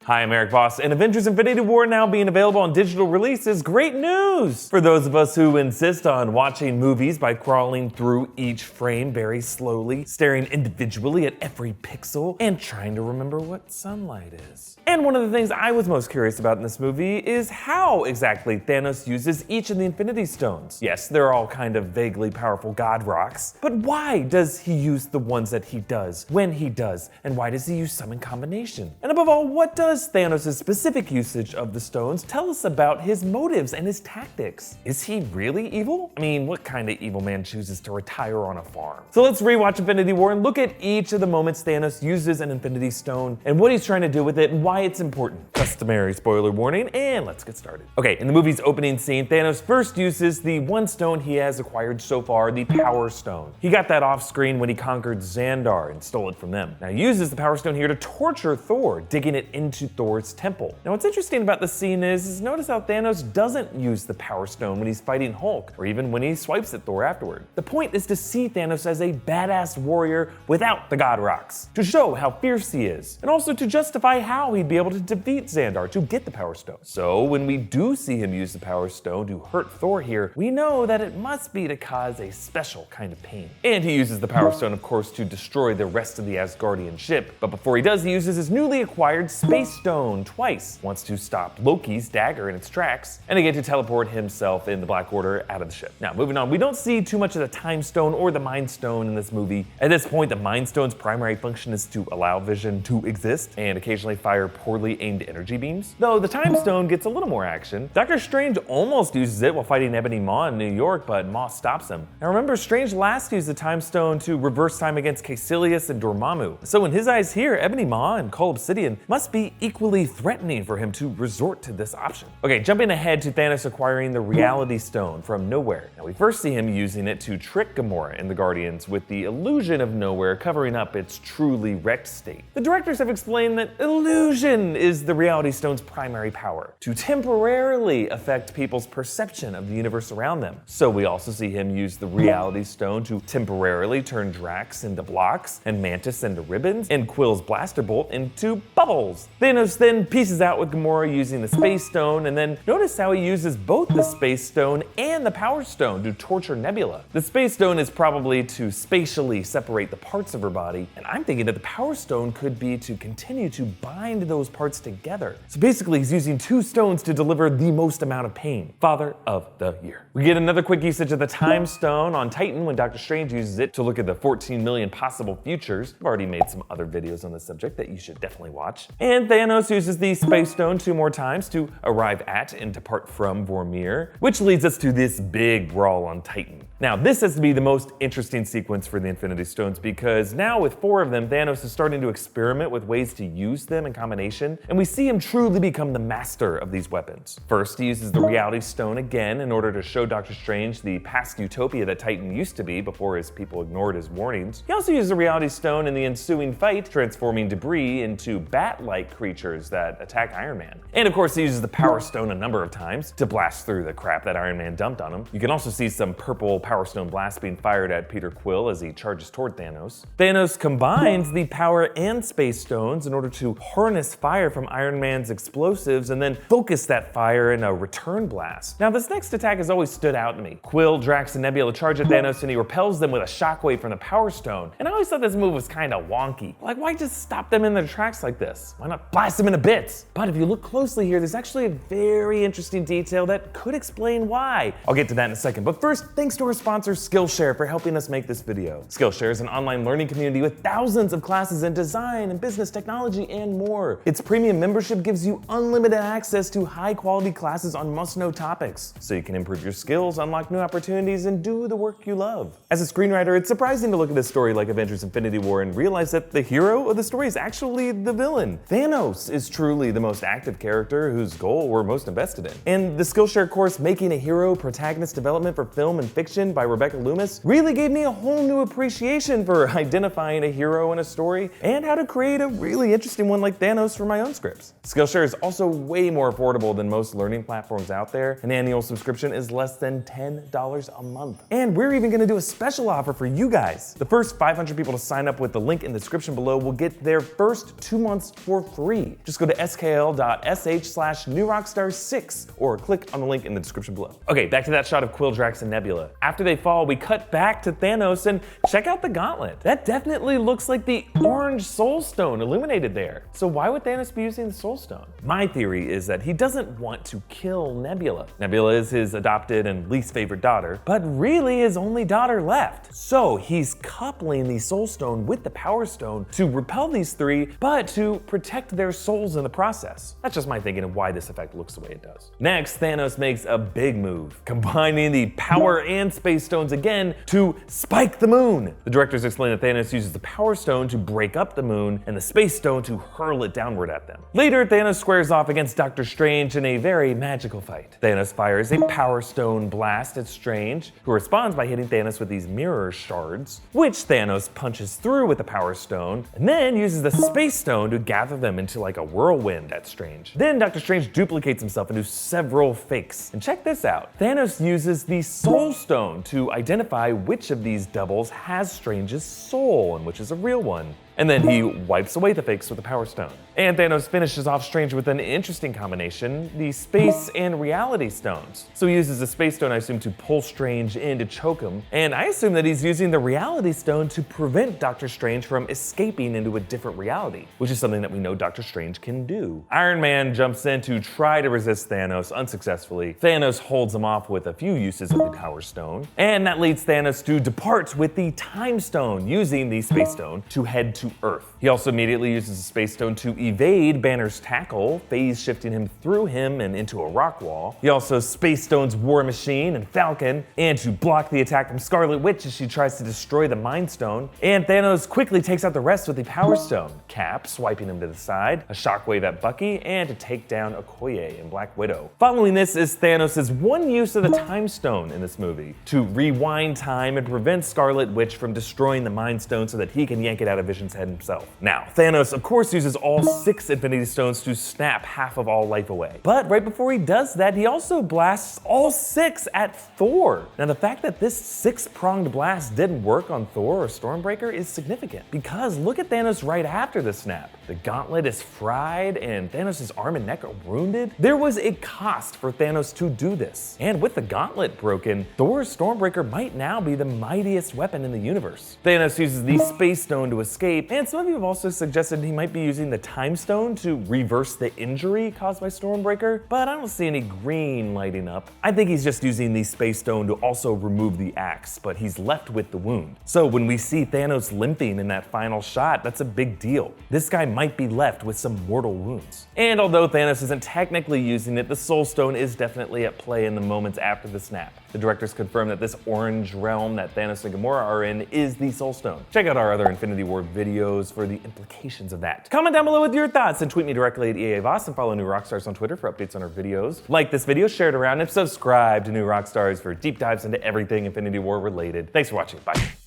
Hi, I'm Erik Voss, and Avengers Infinity War now being available on digital release is great news! For those of us who insist on watching movies by crawling through each frame very slowly, staring individually at every pixel, and trying to remember what sunlight is. And one of the things I was most curious about in this movie is how exactly Thanos uses each of the Infinity Stones. Yes, they're all kind of vaguely powerful god rocks, but why does he use the ones that he does, when he does, and why does he use some in combination? And above all, what does Thanos' specific usage of the stones tell us about his motives and his tactics? Is he really evil? I mean, what kind of evil man chooses to retire on a farm? So let's rewatch Infinity War and look at each of the moments Thanos uses an Infinity Stone and what he's trying to do with it and why it's important. Customary spoiler warning, and let's get started. Okay, in the movie's opening scene, Thanos first uses the one stone he has acquired so far, the Power Stone. He got that off screen when he conquered Xandar and stole it from them. Now he uses the Power Stone here to torture Thor, digging it into Thor's temple. Now what's interesting about the scene is notice how Thanos doesn't use the Power Stone when he's fighting Hulk, or even when he swipes at Thor afterward. The point is to see Thanos as a badass warrior without the God Rocks, to show how fierce he is, and also to justify how he'd be able to defeat Xandar to get the Power Stone. So when we do see him use the Power Stone to hurt Thor here, we know that it must be to cause a special kind of pain. And he uses the Power Stone, of course, to destroy the rest of the Asgardian ship, but before he does, he uses his newly acquired Space Stone twice, once to stop Loki's dagger in its tracks, and again to teleport himself in the Black Order out of the ship. Now moving on, we don't see too much of the Time Stone or the Mind Stone in this movie. At this point, the Mind Stone's primary function is to allow Vision to exist and occasionally fire poorly aimed energy beams, though the Time Stone gets a little more action. Doctor Strange almost uses it while fighting Ebony Maw in New York, but Maw stops him. Now remember, Strange last used the Time Stone to reverse time against Kotselec and Dormammu, so in his eyes here, Ebony Maw and CaroleBDCDiva must be equally threatening for him to resort to this option. Okay, jumping ahead to Thanos acquiring the Reality Stone from nowhere. Now we first see him using it to trick Gamora and the Guardians with the illusion of nowhere covering up its truly wrecked state. The directors have explained that illusion is the Reality Stone's primary power, to temporarily affect people's perception of the universe around them. So we also see him use the Reality Stone to temporarily turn Drax into blocks, and Mantis into ribbons, and Quill's Blaster Bolt into bubbles. Thanos then pieces out with Gamora using the Space Stone, and then notice how he uses both the Space Stone and the Power Stone to torture Nebula. The Space Stone is probably to spatially separate the parts of her body, and I'm thinking that the Power Stone could be to continue to bind those parts together. So basically he's using two stones to deliver the most amount of pain. Father of the Year. We get another quick usage of the Time Stone on Titan when Doctor Strange uses it to look at the 14 million possible futures. I've already made some other videos on this subject that you should definitely watch. And Thanos uses the Space Stone 2 more times to arrive at and depart from Vormir, which leads us to this big brawl on Titan. Now this has to be the most interesting sequence for the Infinity Stones because now with 4 of them, Thanos is starting to experiment with ways to use them in combination, and we see him truly become the master of these weapons. First, he uses the Reality Stone again in order to show Doctor Strange the past utopia that Titan used to be before his people ignored his warnings. He also uses the Reality Stone in the ensuing fight, transforming debris into bat-like creatures that attack Iron Man. And of course he uses the Power Stone a number of times to blast through the crap that Iron Man dumped on him. You can also see some purple Power Stone blasts being fired at Peter Quill as he charges toward Thanos. Thanos combines the Power and Space Stones in order to harness fire from Iron Man's explosives and then focus that fire in a return blast. Now this next attack has always stood out to me. Quill, Drax, and Nebula charge at Thanos and he repels them with a shockwave from the Power Stone. And I always thought this move was kind of wonky. Like, why just stop them in their tracks like this? Why not blast them into bits? But if you look closely here, there's actually a very interesting detail that could explain why. I'll get to that in a second, but first, thanks to our sponsor Skillshare for helping us make this video. Skillshare is an online learning community with thousands of classes in design and business technology and more. Its premium membership gives you unlimited access to high-quality classes on must-know topics, so you can improve your skills, unlock new opportunities, and do the work you love. As a screenwriter, it's surprising to look at a story like Avengers Infinity War and realize that the hero of the story is actually the villain. Thanos is truly the most active character whose goal we're most invested in. And the Skillshare course, Making a Hero Protagonist Development for Film and Fiction by Rebecca Loomis, really gave me a whole new appreciation for identifying a hero in a story and how to create a really interesting one like Thanos for my own scripts. Skillshare is also way more affordable than most learning platforms out there. An annual subscription is less than $10 a month. And we're even gonna do a special offer for you guys. The first 500 people to sign up with the link in the description below will get their first 2 months for free. free. Just go to skl.sh/newrockstars6 or click on the link in the description below. Okay, back to that shot of Quill, Drax, and Nebula. After they fall, we cut back to Thanos and check out the gauntlet. That definitely looks like the orange Soul Stone illuminated there. So why would Thanos be using the Soul Stone? My theory is that he doesn't want to kill Nebula. Nebula is his adopted and least favorite daughter, but really his only daughter left. So he's coupling the Soul Stone with the Power Stone to repel these three, but to protect their souls in the process. That's just my thinking of why this effect looks the way it does. Next, Thanos makes a big move, combining the Power and Space Stones again to spike the moon. The directors explain that Thanos uses the Power Stone to break up the moon and the Space Stone to hurl it downward at them. Later, Thanos squares off against Doctor Strange in a very magical fight. Thanos fires a Power Stone blast at Strange, who responds by hitting Thanos with these mirror shards, which Thanos punches through with the Power Stone, and then uses the Space Stone to gather them into like a whirlwind at Strange. Then Doctor Strange duplicates himself into several fakes. And check this out. Thanos uses the Soul Stone to identify which of these doubles has Strange's soul and which is a real one. And then he wipes away the fakes with the Power Stone. And Thanos finishes off Strange with an interesting combination, the Space and Reality Stones. So he uses the Space Stone, I assume, to pull Strange in to choke him, and I assume that he's using the Reality Stone to prevent Doctor Strange from escaping into a different reality, which is something that we know Doctor Strange can do. Iron Man jumps in to try to resist Thanos unsuccessfully. Thanos holds him off with a few uses of the Power Stone, and that leads Thanos to depart with the Time Stone, using the Space Stone to head to Earth. He also immediately uses the Space Stone to evade Banner's tackle, phase shifting him through him and into a rock wall. He also Space Stones War Machine and Falcon, and to block the attack from Scarlet Witch as she tries to destroy the Mind Stone. And Thanos quickly takes out the rest with the Power Stone, Cap swiping him to the side, a shockwave at Bucky, and to take down Okoye and Black Widow. Following this is Thanos' one use of the Time Stone in this movie, to rewind time and prevent Scarlet Witch from destroying the Mind Stone so that he can yank it out of Vision's head himself. Now, Thanos of course uses all 6 Infinity Stones to snap half of all life away. But right before he does that, he also blasts all 6 at Thor. Now the fact that this 6-pronged blast didn't work on Thor or Stormbreaker is significant, because look at Thanos right after the snap. The gauntlet is fried and Thanos' arm and neck are wounded. There was a cost for Thanos to do this. And with the gauntlet broken, Thor's Stormbreaker might now be the mightiest weapon in the universe. Thanos uses the Space Stone to escape, and some of you have also suggested he might be using the Time Stone to reverse the injury caused by Stormbreaker, but I don't see any green lighting up. I think he's just using the Space Stone to also remove the axe, but he's left with the wound. So when we see Thanos limping in that final shot, that's a big deal. This guy might be left with some mortal wounds. And although Thanos isn't technically using it, the Soul Stone is definitely at play in the moments after the snap. The directors confirm that this orange realm that Thanos and Gamora are in is the Soul Stone. Check out our other Infinity War videos for the implications of that. Comment down below with your thoughts and tweet me directly at Erik Voss, and follow New Rockstars on Twitter for updates on our videos. Like this video, share it around, and subscribe to New Rockstars for deep dives into everything Infinity War related. Thanks for watching. Bye.